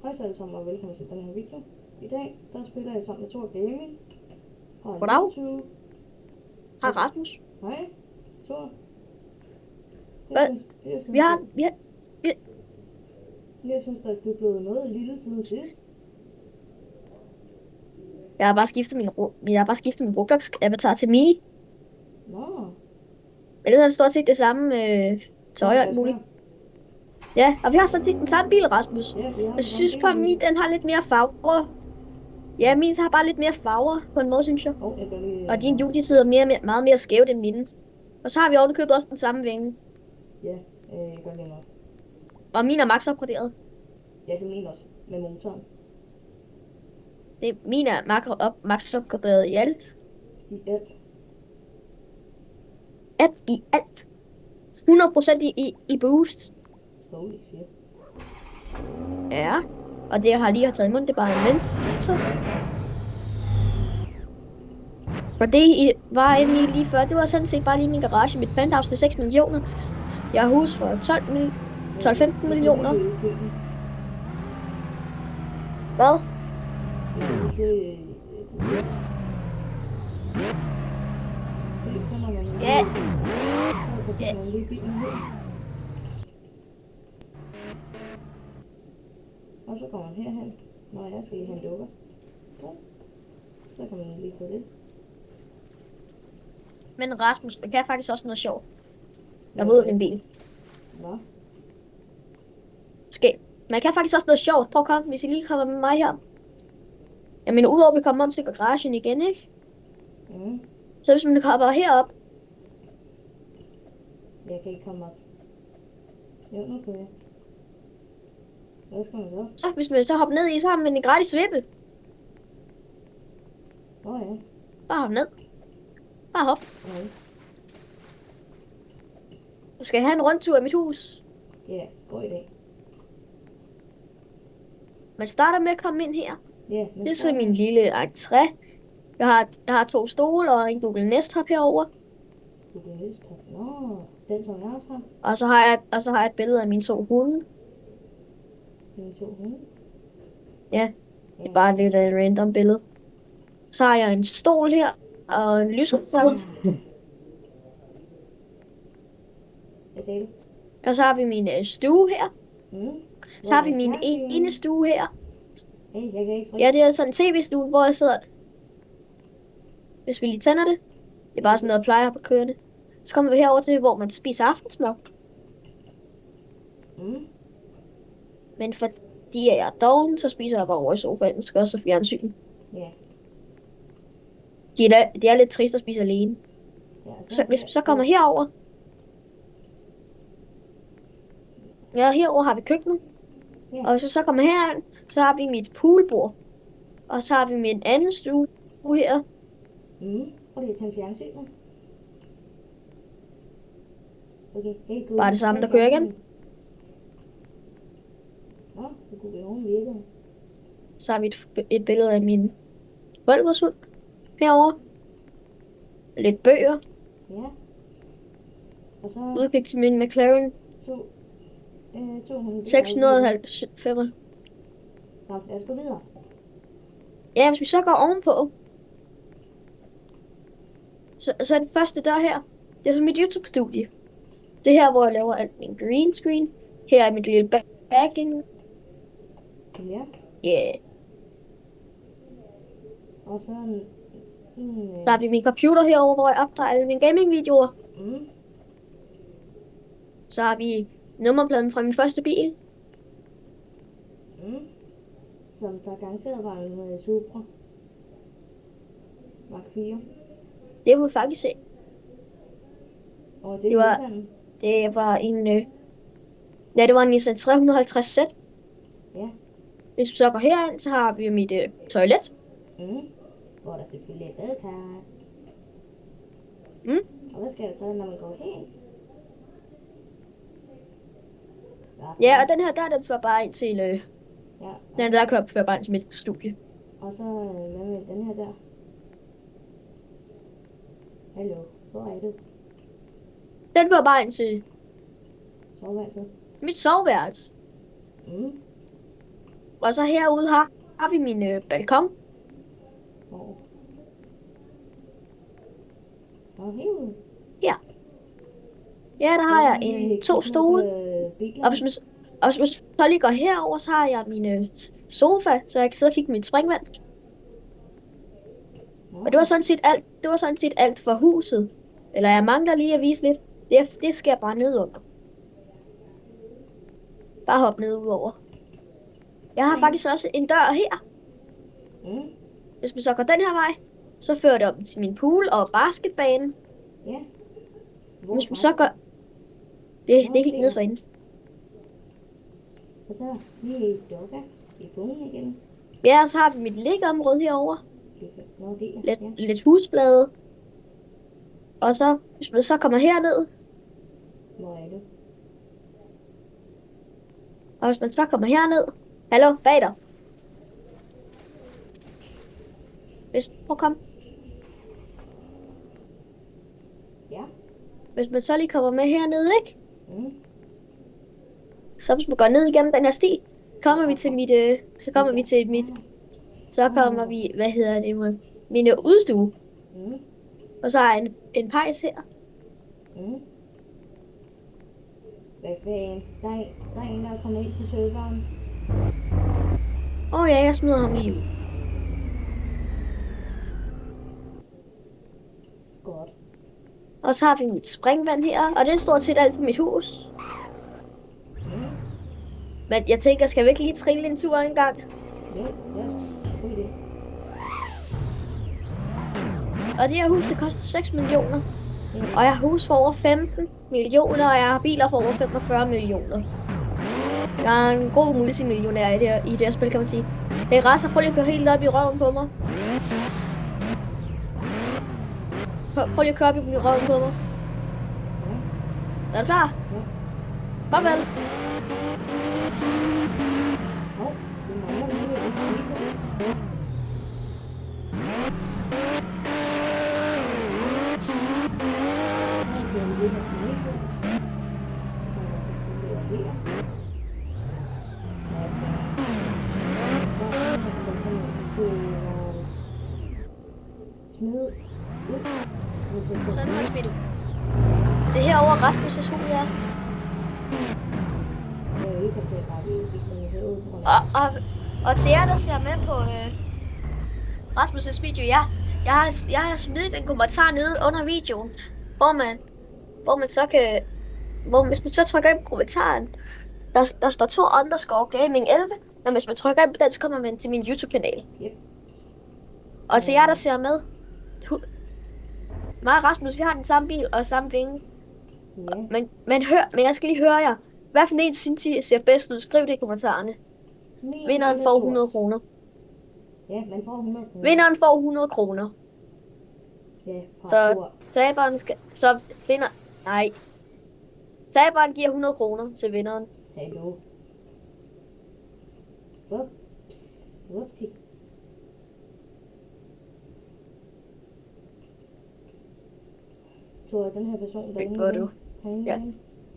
Hej så alle sammen og velkommen til den her video. I dag der spiller jeg sammen med Thor Gaming fra Goddag. YouTube. Hej Rasmus. Hej Thor. Hvad? Vi har, vi, Jeg synes at du er blevet noget lille siden sidst. jeg har bare skiftet min Roblox avatar til Mini. Nå. Men det er stort set det samme tøj og alt Hvad muligt. sker? Ja, og vi har sådan set den samme bil, Rasmus. Ja, vi har Jeg den synes samme bare, bil. min den har lidt mere farver. Ja, min har bare lidt mere farver på en måde, synes jeg. Jeg gør lige... Og din hjul, de sidder meget mere skævt end mine. Og så har vi ovenikøbet også den samme vinge. Ja, jeg gør lige noget. Og min er max opgraderet. Ja, det er min også. Med motoren. Min er max opgraderet i alt. I alt. I alt. 100% i boost. Holy shit. Ja, og det jeg har lige taget i munden, det er bare en vent. Og det I var inde i lige før, det var sådan set bare lige min garage. Mit penthouse, det er 6 millioner. Jeg har hus for 12-15 millioner. Hvad? Ja. Og så kommer man herhen, når jeg skal lige have en dukker. Så kan man lige få det. Men Rasmus, man kan faktisk også noget sjovt. Jeg ved min bil. Hvad? Man kan faktisk også noget sjovt. Prøv at komme, hvis I lige kommer med mig her. Jeg mener, udover at vi kommer om til garagen igen, ikke? Mm. Så hvis man kommer herop. Jeg kan ikke komme op. Jo, nu kan jeg. Hvad skal man så? Så hvis man så hopper ned i, så har man en gratis vippe. Ja. Bare hop ned. Bare hop. Okay. Så skal jeg have en rundtur i mit hus. Ja, god idé. Man starter med at komme ind her. Ja, det er så min lille entré. Jeg har 2 stole og en Google Nest Hub herover. Google Nest Hub. Nå, den som jeg også har. Og så har jeg et billede af mine 2 hunde. Mine 2 hunde? Ja, det er bare lidt af et random billede. Så har jeg en stol her og en lyskontrolle. Hvad sagde du? Og så har vi min stue her. Mm. Så har vi min ene stue her. Hey, jeg kan ikke trykke. Ja, det er sådan en tv-stue, hvor jeg sidder. Hvis vi lige tænder det. Det er bare sådan noget, jeg plejer på kørende. Så kommer vi herover til, hvor man spiser aftensmad. Mm. Men fordi jeg er doven, så spiser jeg bare over i sofaen. Skal også have fjernsyn. Ja. Det er lidt trist at spise alene. Ja, Så hvis vi så kommer herover. Ja, herover har vi køkkenet. Ja. Og så kommer herind, så har vi mit poolbord. Og så har vi min anden stue her. Mm. Og det er til fjernsynet. Okay, hey Google. Bare det samme, der kører igen. Nå, det kunne være virke. Så har vi et billede af min forældres hund herovre. Lidt bøger. Ja. Og så... Udkig til min McLaren. 695. Nå, lad os gå videre. Ja, hvis vi så går ovenpå. Så er det første der her. Det er så mit YouTube-studie. Det her, hvor jeg laver alt min green screen. Her er mit lille backing. Ja. Yeah. Og så... Så har vi min computer herovre, hvor jeg optager alle mine gaming-videoer. Mm. Så har vi nummerpladen fra min første bil. Mm. Som der garanteret var en Supra. Mark 4. Det må vi faktisk se. Og det var en... det var en Nissan 350Z. Ja. Hvis vi så går herind, så har vi mit toilet. Mm. Hvor der selvfølgelig er badekar. Mm. Og hvad skal der så, når man går hen? Ja, og den her, den fører bare ind til... ja. Den der fører bare ind til mit studie. Og så, hvad med den her der? Hallo, hvor er du? Den fører bare ind til... Soveværelset? Mit soveværelse. Mm. Og så herude har vi min balkon. Hvor? Og herude. Ja, der har jeg to stole. Og hvis man så lige går herover, så har jeg min sofa, så jeg kan sidde og kigge på mit springvand. Og det var sådan set alt for huset. Eller jeg mangler lige at vise lidt. Det skal jeg bare ned under. Bare hop ned udover. Jeg har faktisk også en dør her. Hvis man så går den her vej, så fører det op til min pool og basketbane. Ja. Hvis man så går... Det er helt ned for enden. Og så lige i dørgas i bunden igen. Ja, og så har vi mit liggeområde herovre. Nå, det er. Lidt husblade. Og så, hvis man så kommer herned, Hvor er det? og hvis man så kommer herned, hallo, bag dig. Prøv at komme. Ja. Hvis man så lige kommer med herned, ikke? Så hvis man går ned igennem den her sti, kommer vi til min udstue. Og så er en pejs her. Hvad fanden? Der er en, der er kommet ind til serveren. Ja, jeg smider ham lige ud. Godt. Og så har vi mit springvand her, og det er stort set alt på mit hus. Men jeg tænker, skal vi ikke lige trille en tur engang? Ja, god idé. Og det her hus, det koster 6 millioner. Og jeg har hus for over 15 millioner, og jeg har biler for over 45 millioner. Jeg er en god multimillionær i det her spil, kan man sige. Det er Rasser, prøv lige at køre helt op i røven på mig. Prøv lige at køre op i røven på mig. Er du klar? Ja. Farvel. Det mangler lige et lille. Så er det smidt ud. Det her over Rasmus' hus, ja. Og til jer, der ser med på Rasmus' video, jeg har smidt en kommentar nede under videoen, hvor man så kan, hvis man så trykker ind på kommentaren, der står 2_gaming 11, og hvis man trykker ind på den, så kommer man til min YouTube-kanal. Yep. Og til jer, der ser med, mig og Rasmus, vi har den samme bil og samme vinge. Ja. Men jeg skal lige høre jer. Hvad for en synes I ser bedst ud? Skriv det i kommentarerne. Vinderen får 100 kroner. Ja, man får 100 kroner. Vinderen får 100 kroner. Ja, så taberen skal... Så vinder... Nej. Taberen giver 100 kroner til vinderen. Hallo. Whoopsie. Så den her version, der er du. Ja.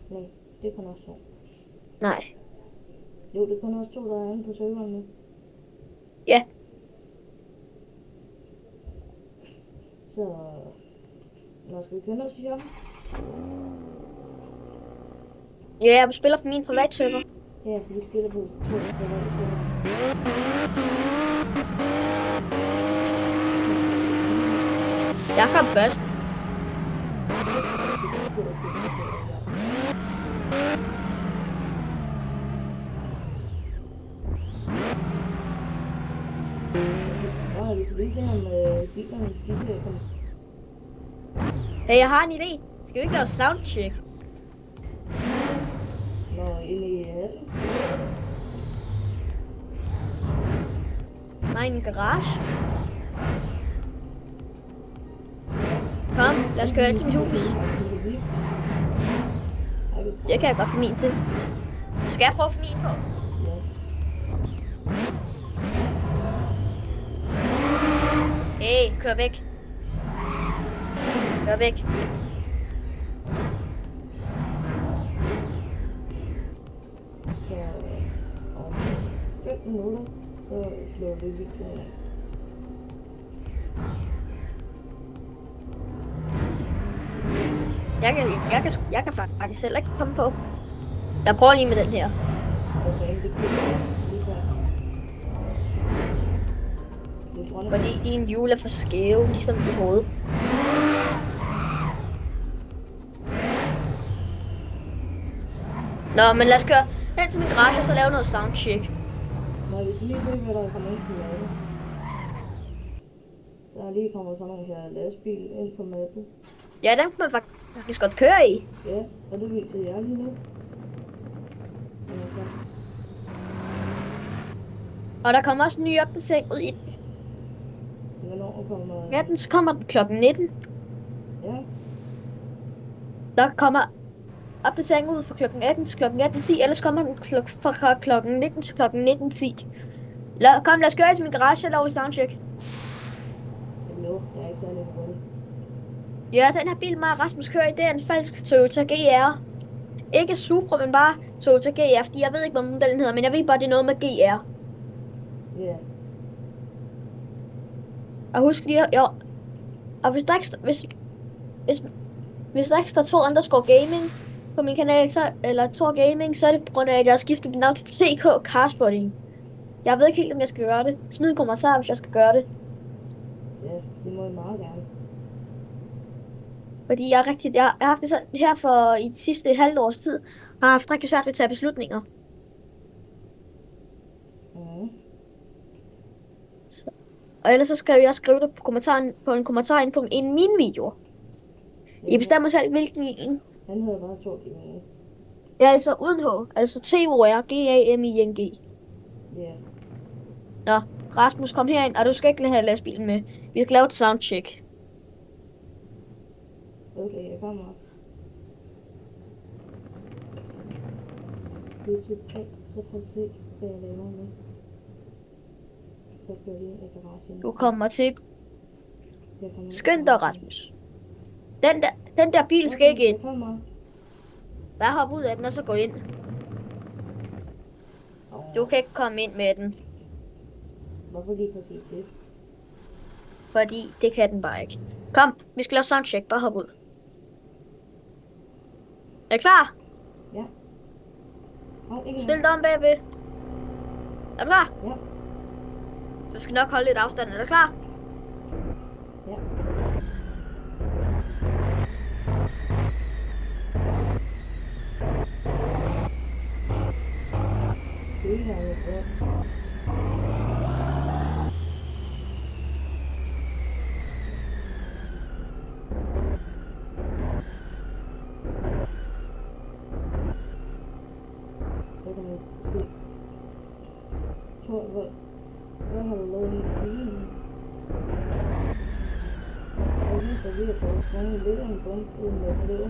Nej, det er kun også to. Nej. Jo, det er kun også to, der er inde på serveren nu. Ja. Så... Nå, skal vi køre ned til shoppen? Ja, jeg spiller på min privat server. Ja, vi spiller på to privat server. Jeg kom først. Vi skal lige se, om bilerne kan komme. Hey, jeg har en idé. Skal vi ikke lave soundcheck? Nå, ind i hallen? Nej, i min garage. Kom, lad os køre ind til mit hus. Det kan jeg godt få min til. Skal jeg prøve at få min på? Hey, kør væk. Kør væk. Så om 5 minutter, så slår vi videoen af. Jeg kan faktisk selv ikke komme på. Jeg prøver lige med den her. Altså ikke det kunne lige før. Det tror jeg, Fordi din hjul er for skæve, ligesom til hovedet. Nå, men lad os køre hen til min garage og så lave noget soundcheck. nej, vi skal lige se, hvad der kommer ind på mappet. Der er lige kommet sådan nogle her lastbil ind på mappet. Ja, den kan man faktisk godt køre i. Ja, og det viser jeg lige nu. Okay. Og der kommer også en ny opdatering ud i den. Hvornår kommer... Ja, den kommer den klokken 19. Ja, Der kommer opdatering ud fra klokken 18 til klokken 18.10, ellers kommer den fra klokken 19 til klokken 19.10. Lad os køre til min garage og lave soundcheck. hallo, jeg er ikke særlig hurtig. Ja, den her bil, mig og Rasmus kører i, det er en falsk Toyota GR. Ikke Supra, men bare Toyota GR, fordi jeg ved ikke, hvad modellen hedder, men jeg ved bare, det er noget med GR. Ja, Og husk lige, og hvis der ikke, hvis der ikke står Thor Underscore Gaming på min kanal, eller Thor Gaming, så er det på grund af, at jeg har skiftet mit navn til TK Carspotting. Jeg ved ikke helt, om jeg skal gøre det. Smid en kommentar, hvis jeg skal gøre det. ja, det må I meget gerne. Fordi jeg har haft det sådan her for i de sidste halvt års tid, har haft rigtig svært ved at tage beslutninger. Mhm. Og ellers så skal jeg skrive det på en kommentar inde på en af mine videoer. I bestemmer selv, hvilken en. Han hedder bare Thor Gaming. Ja, altså uden H. Altså TORGAMING. Ja, Nå, Rasmus, kom herind, og du skal ikke have lastbilen med. Vi skal lave et soundcheck. okay, jeg kommer. 1, 2, 3, så prøv at se, hvad jeg laver med. Så kører vi ind i garagen. Du kommer til. Jeg kommer ind i Skynd dig, garagen. Rasmus. Den der bil skal ikke ind. Jeg kommer. Bare hop ud af den, og så gå ind. Du kan ikke komme ind med den, Hvorfor lige præcis det? fordi det kan den bare ikke. Kom, vi skal lave soundcheck. Bare hop ud. Er du klar? Ja. Hov, ikke Stil dig om bagved. Er du klar? Ja. Du skal nok holde lidt afstand. Er du klar? Ja. Det her er godt. Så kan man se. Thor, hvad har du lavet i bilen? Jeg synes, at vi har fået sprunget lidt af en bombe med blå.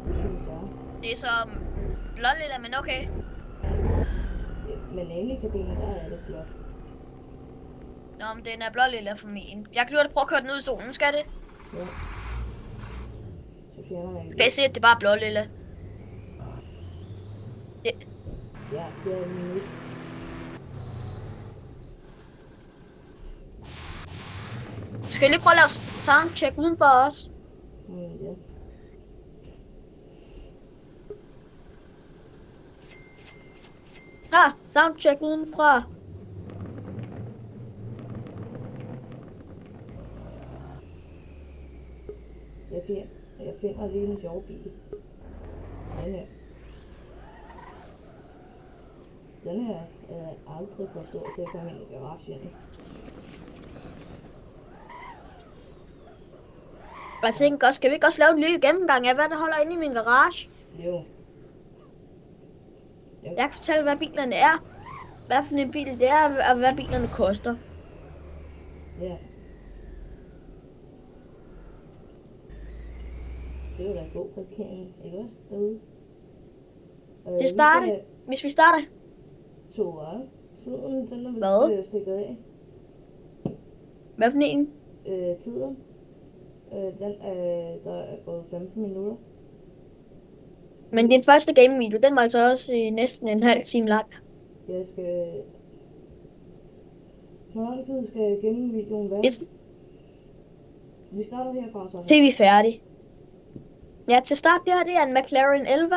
Det synes jeg. Det er så blålilla, men okay. Ja, men inde i kabinen, der er det blot. Nå, men den er blålilla for min. Jeg kan prøve at køre den ud i solen, skal det? Ja. Så fjerner jeg Skal I se, at det er bare blålilla? Ja, det er min nyt. Skal I lige prøve at lave soundcheck udenfor os? Ja. Her, soundcheck udenfra. Jeg finder lige en sjov bil. Den her. Den her er jeg aldrig for stor til at komme ind i garagen. Jeg tænker også, skal vi ikke også lave en lille gennemgang af, hvad der holder inde i min garage? Jo. Jeg kan fortælle, hvad bilerne er, hvad for en bil det er, og hvad bilerne koster. Ja. Det er jo da en god parkering, ikke også, derude? Hvis vi starter. Toer. Tiden, den er Hvad? vist stikket af. Hvad for en? Tiden. Der er gået 15 minutter. Men din første game video, den var altså også næsten en halv time lang. Jeg skal... Hvor lang tid skal jeg gemme videoen være? Vi starter herfra så. Til vi er færdige. Ja, til start, det er en McLaren 11.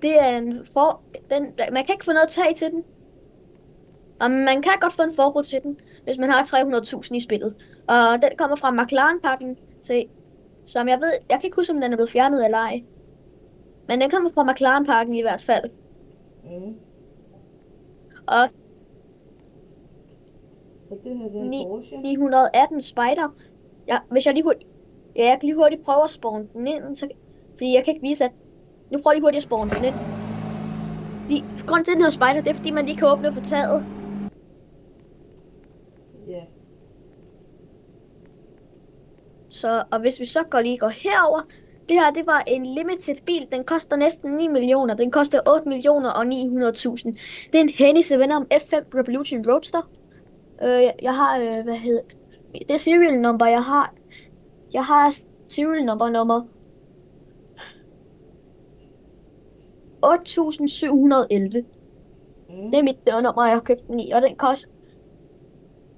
Det er man kan ikke få noget tag til den. Og man kan godt få en forbud til den, hvis man har 300.000 i spillet. Og den kommer fra McLaren-pakken, som jeg kan ikke huske, om den er blevet fjernet eller ej. Men den kommer fra McLaren-pakken i hvert fald. Mm. Og det her, det er en Porsche. 918 Spider. Ja, hvis jeg lige hurtigt... Ja, jeg kan lige hurtigt prøve at spawne den ind, fordi jeg kan ikke vise, at... Nu prøver jeg lige hurtigt at spawne den ind. Grunden til den her Spider, det er fordi man lige kan åbne for taget. Ja. Og hvis vi så går herover, det her, det var en limited bil. Den koster næsten 9 millioner. Den koster 8 millioner og 900.000. Det er en Hennessy Venom F5 Revolution Roadster. Jeg har, det er serial number, jeg har. Jeg har serial nummer 8711. Det er mit dørnummer, jeg har købt den i, og den koster...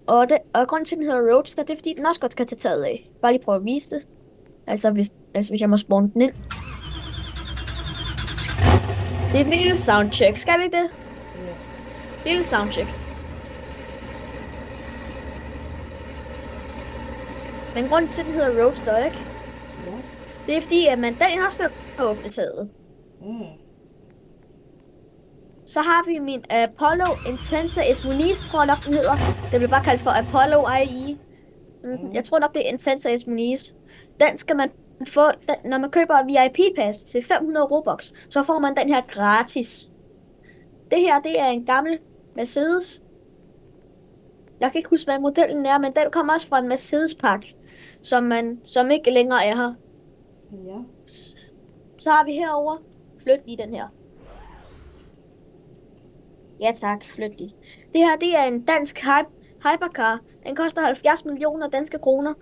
Og grunden til, den hedder Roadster, det er fordi, den også godt kan tage taget af. Bare lige prøve at vise det. Altså, hvis jeg må spawne den ind. Det er et lille soundcheck. Skal vi ikke det? Ja. Lille soundcheck. Men grunden til, den hedder Roadster, ikke? Ja. Det er fordi, at den også skal åbne taget. Så har vi min Apollo Intensa Esmoniz, tror jeg nok den hedder. Det bliver bare kaldt for Apollo IE. Jeg tror nok det er Intensa Esmoniz. Den skal man få, når man køber VIP-pass til 500 Robux, så får man den her gratis. Det her, det er en gammel Mercedes. Jeg kan ikke huske, hvad modellen er, men den kommer også fra en Mercedes-pakke, som ikke længere er her. Ja. Så har vi herover. Flyt lige den her. Ja tak, flyt lige. Det her, det er en dansk hypercar. Den koster 70 millioner danske kroner.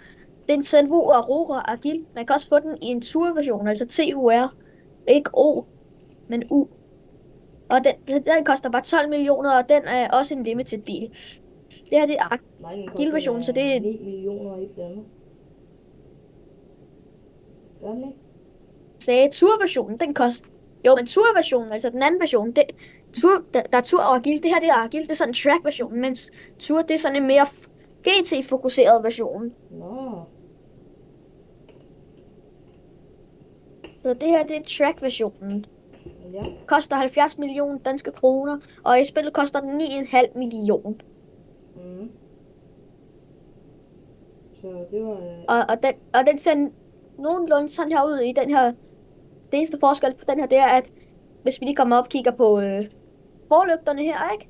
Det er en Zenvo Aurora Agile. Man kan også få den i en Tour-version, altså TUR. Ikke O, men U. Og den koster bare 12 millioner, og den er også en limited bil. Det her, det er Agile-version, så det er... 9 millioner og et eller andet. Gør den ikke? Sagde Tour-versionen, den koster... Jo, men Tour-versionen, altså den anden version, der er Tour og Agile. Det her, det er Agile, det er sådan en track-version, mens Tour, det er sådan en mere GT-fokuseret version. Nå. Så det her, det er track-versionen. Ja. Koster 70 millioner danske kroner, og i spillet koster den 9,5 millioner. Så det var... Og den ser nogenlunde sådan her ud i den her... Det eneste forskel på den her, det er, at hvis vi lige kommer op og kigger på forlygterne her, ikke?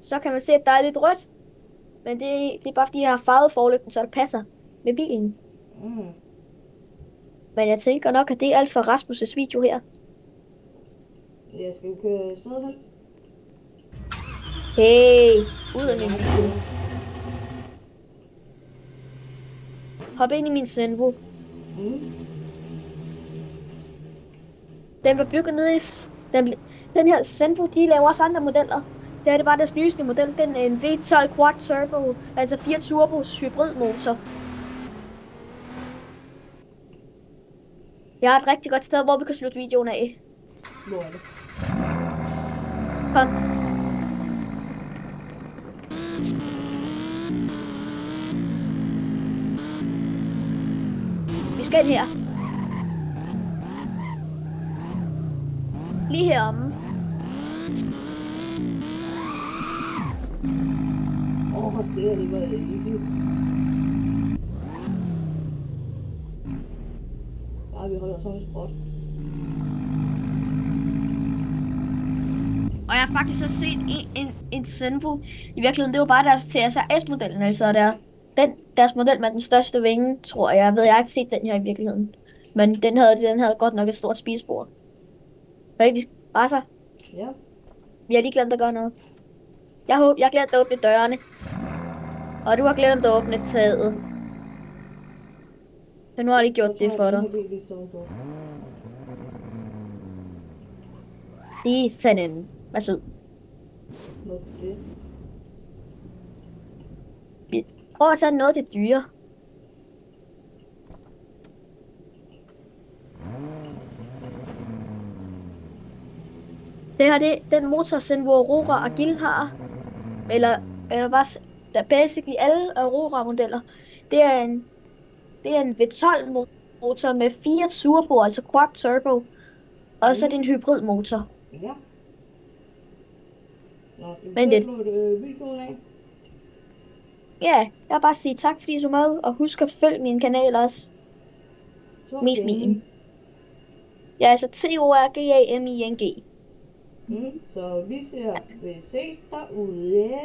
Så kan man se, at der er lidt rødt. Men det er bare fordi, jeg har farvet forlygten, så det passer med bilen. Men jeg tænker nok, at det er alt for Rasmus' video her. Jeg skal jo køre afsted hen. Hey, ud af min video. Hop ind i min Zenvo. Den var bygget ned i... Den her Zenvo, de laver også andre modeller. Det her, det var deres nyeste model. Den er en V12 Quad Turbo, altså 4 turbos hybridmotor. Jeg har et rigtig godt sted, hvor vi kan slutte videoen af. Hvor er det? Kom. Vi skal ind her. Lige heromme. Det var easy. Ja, vi holder sådan en spot. Og jeg har faktisk også set en Zenvo. I virkeligheden, det var bare deres TSR-S-modellen, altså deres model med den største vinge, tror jeg. Jeg har ikke set den her i virkeligheden. Men den havde godt nok et stort spisebord. Okay, vi raser. Ja. Vi har lige glemt at gøre noget. Jeg glemte at åbne dørene. Og du har glemt at åbne taget. Så nu har jeg lige gjort det for dig. lige tage en. Værsgo. Hvorfor det? Prøv at tage noget til dyre. Det her, det er den motor, som Aurora og Gil har. Eller bare, der basically alle Aurora-modeller. Det er en V12-motor med 4 turbo, altså quad turbo. Og så er det en hybridmotor. Ja. Nå, skal vi Men så det- slå videoen af? Ja, jeg vil bare sige tak, fordi I så med. Og husk at følge min kanal også. Mest min. Ja, altså TORGAMING. Så vi ses derude.